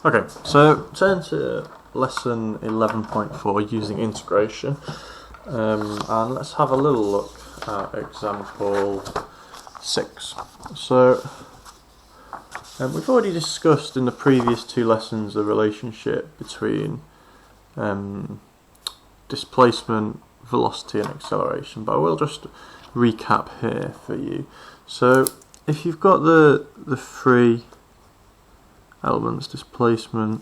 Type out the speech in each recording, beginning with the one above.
Okay, so turn to lesson 11.4 using integration, and let's have a little look at example 6. So we've already discussed in the previous two lessons the relationship between displacement, velocity and acceleration, but I will just recap here for you. So if you've got the three elements, displacement,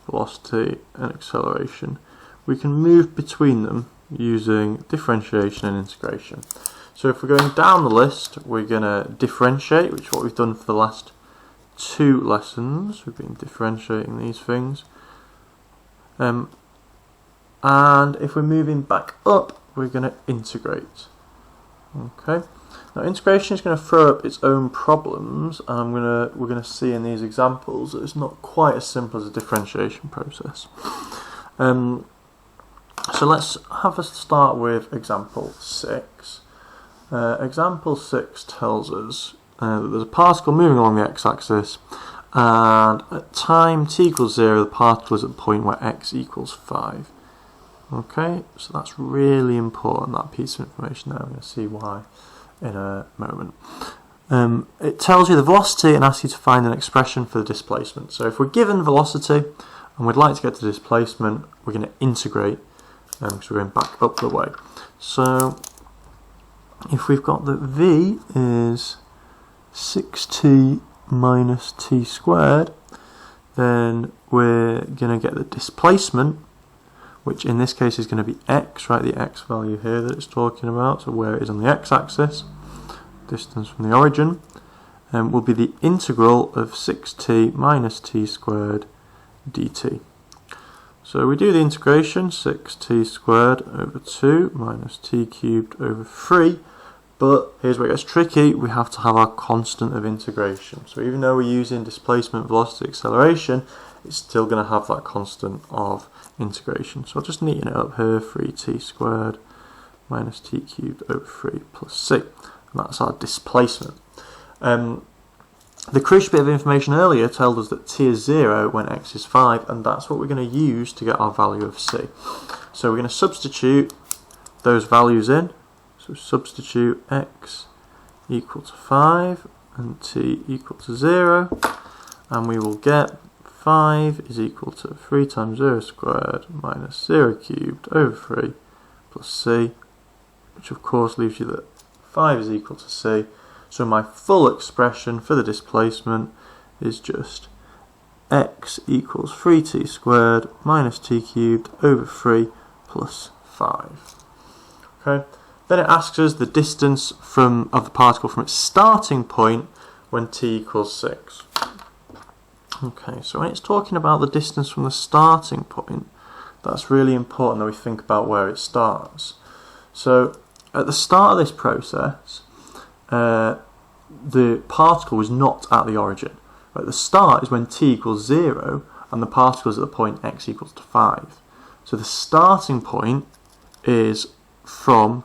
velocity and acceleration, we can move between them using differentiation and integration. So if we're going down the list, we're going to differentiate, which is what we've done for the last two lessons. We've been differentiating these things. And if we're moving back up, we're going to integrate. Okay. Now integration is going to throw up its own problems, and we're going to see in these examples that it's not quite as simple as a differentiation process. So let's have a start with example 6. Example 6 tells us that there's a particle moving along the x-axis, and at time t equals 0 the particle is at the point where x equals 5. Okay, so that's really important, that piece of information there. I'm going to see why in a moment. It tells you the velocity and asks you to find an expression for the displacement. So if we're given velocity and we'd like to get to displacement, we're going to integrate because we're going back up the way. So if we've got that v is 6t minus t squared, then we're going to get the displacement, which in this case is going to be x, right, the x value here that it's talking about, so where it is on the x-axis, distance from the origin, will be the integral of 6t minus t squared dt. So we do the integration, 6t squared over 2 minus t cubed over 3, but here's where it gets tricky, we have to have our constant of integration. So even though we're using displacement, velocity, acceleration, it's still going to have that constant of integration. So I'll just neaten it up here, 3t squared minus t cubed over 3 plus c. And that's our displacement. The crucial bit of information earlier told us that t is 0 when x is 5, and that's what we're going to use to get our value of c. So we're going to substitute those values in. So substitute x equal to 5 and t equal to 0, and we will get 5 is equal to 3 times 0 squared minus 0 cubed over 3 plus c, which of course leaves you that 5 is equal to c. So my full expression for the displacement is just x equals 3t squared minus t cubed over 3 plus 5. Okay. Then it asks us the distance of the particle from its starting point when t equals 6. Okay, so when it's talking about the distance from the starting point, that's really important that we think about where it starts. So at the start of this process, the particle was not at the origin. At the start is when t equals 0 and the particle is at the point x equals to 5. So the starting point is from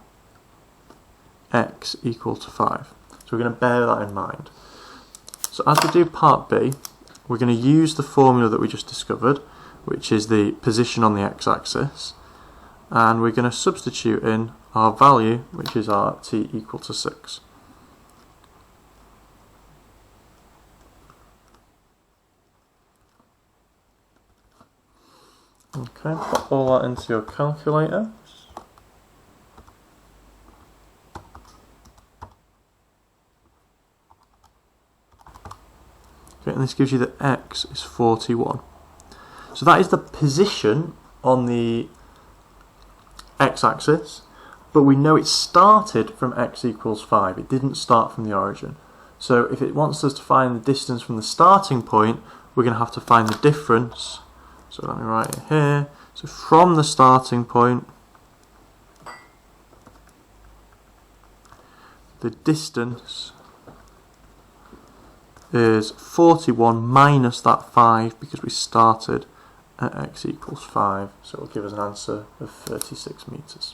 x equal to 5. So we're going to bear that in mind. So as we do part B, we're going to use the formula that we just discovered, which is the position on the x-axis, and we're going to substitute in our value, which is our t equal to 6. Okay, put all that into your calculator. Okay, and this gives you that x is 41. So that is the position on the x-axis, but we know it started from x equals 5. It didn't start from the origin. So if it wants us to find the distance from the starting point, we're going to have to find the difference. So let me write it here. So from the starting point, the distance is 41 minus that 5 because we started at x equals 5. So it will give us an answer of 36 meters.